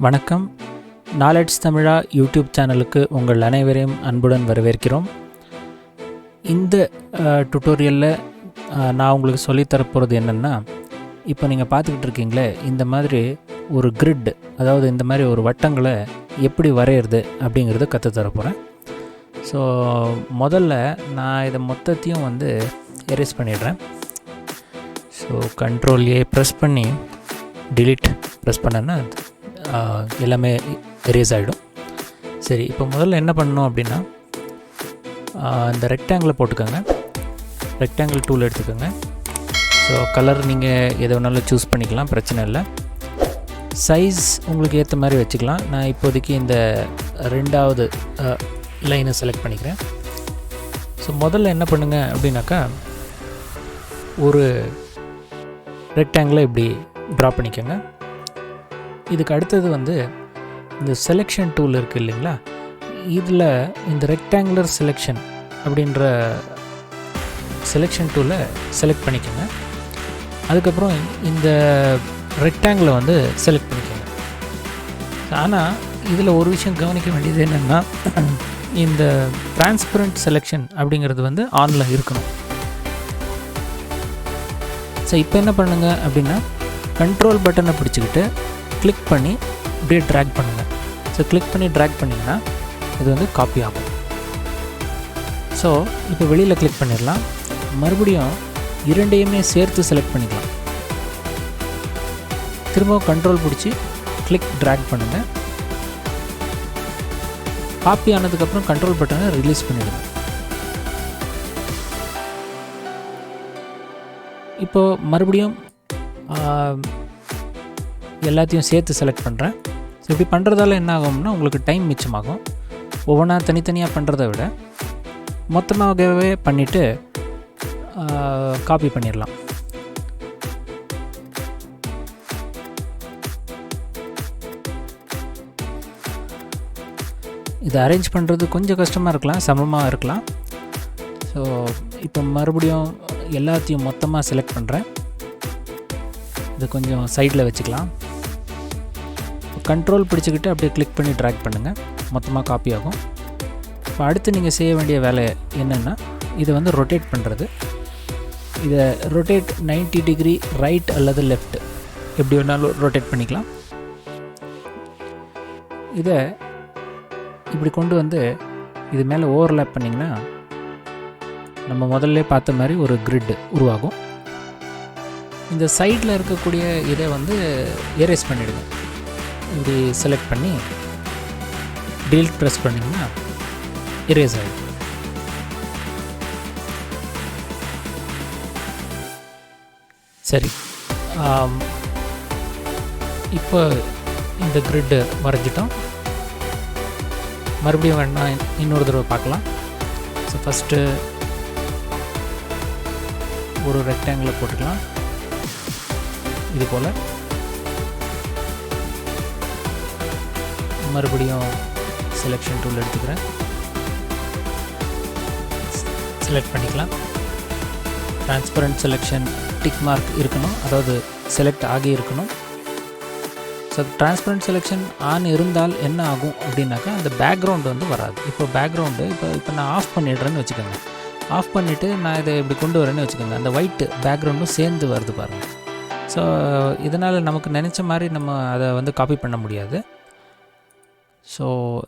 வணக்கம். நாலெட்ஜ் தமிழா யூடியூப் சேனலுக்கு உங்கள் அனைவரையும் அன்புடன் வரவேற்கிறோம். இந்த டுட்டோரியலில் நான் உங்களுக்கு சொல்லித்தரப்போகிறது என்னென்னா, இப்போ நீங்கள் பார்த்துக்கிட்டு இருக்கீங்களே இந்த மாதிரி ஒரு கிரிட், அதாவது இந்த மாதிரி ஒரு வட்டங்களை எப்படி வரைகிறது அப்படிங்கிறத கற்றுத்தரப்போகிறேன். ஸோ முதல்ல நான் இதை மொத்தத்தையும் எரேஸ் பண்ணிடுறேன். ஸோ Ctrl+A ப்ரெஸ் பண்ணி delete ப்ரெஸ் பண்ணேன்னா எல்லாமே எரேஸ் ஆகிடும். சரி, இப்போ முதல்ல என்ன பண்ணணும் அப்படின்னா, இந்த ரெக்டாங்கிளை போட்டுக்கோங்க. ரெக்டாங்கிள் டூல் எடுத்துக்கோங்க. ஸோ கலர் நீங்கள் எதை வேணாலும் சூஸ் பண்ணிக்கலாம், பிரச்சனை இல்லை. சைஸ் உங்களுக்கு ஏற்ற மாதிரி வச்சுக்கலாம். நான் இப்போதைக்கு இந்த ரெண்டாவது லைனை செலக்ட் பண்ணிக்கிறேன். ஸோ முதல்ல என்ன பண்ணுங்க அப்படின்னாக்கா, ஒரு ரெக்டாங்கிளை இப்படி ட்ரா பண்ணிக்கோங்க. இதுக்கு அடுத்தது இந்த செலெக்ஷன் டூல் இருக்குது இல்லைங்களா, இதில் இந்த ரெக்டாங்குலர் செலெக்ஷன் அப்படின்ற செலெக்ஷன் டூலை செலக்ட் பண்ணிக்கோங்க. அதுக்கப்புறம் இந்த ரெக்டாங்கிளை செலக்ட் பண்ணிக்கோங்க. ஆனால் இதில் ஒரு விஷயம் கவனிக்க வேண்டியது என்னென்னா, இந்த டிரான்ஸ்பரண்ட் செலெக்ஷன் அப்படிங்கிறது ஆனில் இருக்கணும். ஸோ இப்போ என்ன பண்ணுங்க அப்படின்னா, கண்ட்ரோல் பட்டனை பிடிச்சிக்கிட்டு கிளிக் பண்ணி இப்படியே ட்ராக் பண்ணுங்கள். ஸோ கிளிக் பண்ணி ட்ராக் பண்ணிங்கன்னா இது காப்பி ஆகும். ஸோ இப்போ வெளியில் கிளிக் பண்ணிடலாம். மறுபடியும் இரண்டையுமே சேர்த்து செலக்ட் பண்ணிக்கலாம். திரும்ப கண்ட்ரோல் பிடிச்சி கிளிக் ட்ராக் பண்ணுங்கள். காப்பி ஆனதுக்கப்புறம் கண்ட்ரோல் பட்டனை ரிலீஸ் பண்ணிடுங்க. இப்போது மறுபடியும் எல்லாத்தையும் சேர்த்து செலக்ட் பண்ணுறேன். ஸோ இப்படி பண்ணுறதால என்ன ஆகும்னா, உங்களுக்கு டைம் மிச்சமாகும். ஒவ்வொன்றா தனித்தனியாக பண்ணுறத விட மொத்தமாகவே பண்ணிவிட்டு காப்பி பண்ணிடலாம். இதை அரேஞ்ச் பண்ணுறது கொஞ்சம் கஷ்டமாக இருக்கலாம், சமமாக இருக்கலாம். ஸோ இப்போ மறுபடியும் எல்லாத்தையும் மொத்தமாக செலக்ட் பண்ணுறேன். இது கொஞ்சம் சைடில் வச்சுக்கலாம். கண்ட்ரோல் பிடிச்சிக்கிட்டு அப்படியே கிளிக் பண்ணி ட்ராக் பண்ணுங்கள், மொத்தமாக காப்பி ஆகும். இப்போ அடுத்து நீங்கள் செய்ய வேண்டிய வேலை என்னென்னா, இதை ரொட்டேட் பண்ணுறது. இதை ரொட்டேட் 90 டிகிரி ரைட் அல்லது லெஃப்ட் எப்படி வேணாலும் ரொட்டேட் பண்ணிக்கலாம். இதை இப்படி கொண்டு இது மேலே ஓவர்லேப் பண்ணிங்கன்னா நம்ம முதல்ல பார்த்த மாதிரி ஒரு கிரிட் உருவாகும். இந்த சைடில் இருக்கக்கூடிய இதை எரேஸ் பண்ணிவிடுங்க. இப்படி செலக்ட் பண்ணி delete ப்ரெஸ் பண்ணிங்கன்னா எரேஸ் ஆகிடும். சரி, இப்போ இந்த கிரிட்டு வரைஞ்சிட்டோம். மறுபடியும் வேணா இன்னொரு தடவை பார்க்கலாம். ஸோ ஃபஸ்ட்டு ஒரு ரெக்டாங்கிளை போட்டுக்கலாம். இது போல் மறுபடியும் செலெக்ஷன் டூல் எடுத்துக்கிறேன். செலக்ட் பண்ணிக்கலாம். டிரான்ஸ்பரண்ட் செலெக்ஷன் டிக் மார்க் இருக்கணும், அதாவது செலக்ட் ஆகி இருக்கணும். ஸோ டிரான்ஸ்பரண்ட் செலெக்ஷன் ஆன் இருந்தால் என்ன ஆகும் அப்படின்னாக்கா, அந்த பேக்ரவுண்டு வராது. இப்போ பேக்ரவுண்டு இப்போ நான் ஆஃப் பண்ணிடுறேன்னு வச்சுக்கோங்க. ஆஃப் பண்ணிவிட்டு நான் இதை இப்படி கொண்டு வரேன்னு வச்சுக்கோங்க, அந்த ஒயிட் பேக்ரவுண்டும் சேர்ந்து வருது பாருங்கள். ஸோ இதனால் நமக்கு நினச்ச மாதிரி நம்ம அதை காப்பி பண்ண முடியாது. ஸோ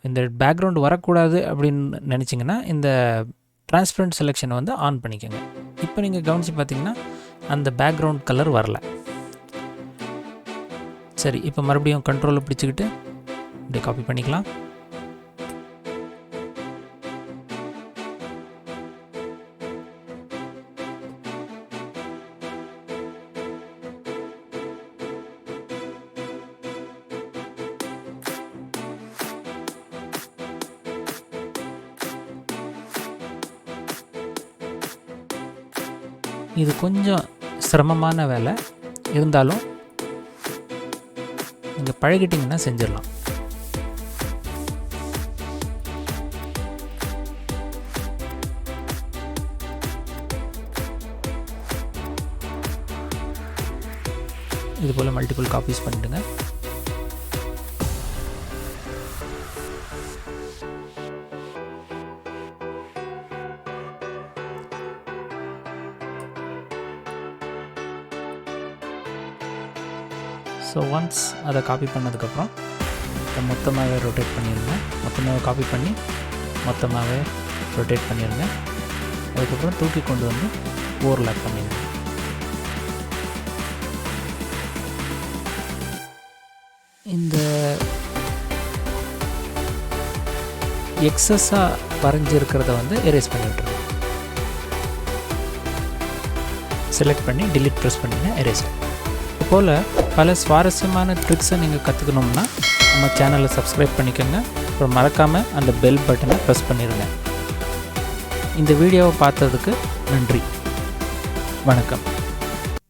இந்த பேக்ரவுண்டு வரக்கூடாது அப்படின்னு நினச்சிங்கன்னா இந்த டிரான்ஸ்பரண்ட் செலெக்ஷனை ஆன் பண்ணிக்கோங்க. இப்போ நீங்கள் கவனித்து பார்த்தீங்கன்னா அந்த பேக்ரவுண்ட் கலர் வரல. சரி, இப்போ மறுபடியும் கண்ட்ரோலை பிடிச்சிக்கிட்டு இப்படி காப்பி பண்ணிக்கலாம். இது கொஞ்சம் சிரமமான வேலை இருந்தாலும் நீங்கள் பழகிட்டிங்கன்னா செஞ்சிடலாம். இது போல் மல்டிபிள் காப்பீஸ் பண்ணிவிடுங்க. ஸோ ஒன்ஸ் அதை காப்பி பண்ணதுக்கப்புறம் அதை மொத்தமாகவே ரொட்டேட் பண்ணிடுங்க. மொத்தமாக காப்பி பண்ணி மொத்தமாகவே ரொட்டேட் பண்ணிடுங்க. அதுக்கப்புறம் தூக்கி கொண்டு வந்து ஓவர்லேப் பண்ணிடுங்க. இந்த எக்ஸஸாக வரைஞ்சிருக்கிறத வந்து எரேஸ் பண்ணி விட்டுருங்க. செலக்ட் பண்ணி டிலீட் ப்ரெஸ் பண்ணிங்கன்னா எரேஸ். இதுபோல் பல சுவாரஸ்யமான ட்ரிக்ஸை நீங்கள் கற்றுக்கணும்னா நம்ம சேனலை சப்ஸ்கிரைப் பண்ணிக்கோங்க. அப்புறம் மறக்காமல் அந்த பெல் பட்டனை ப்ரெஸ் பண்ணிடுங்க. இந்த வீடியோவை பார்த்ததுக்கு நன்றி. வணக்கம்.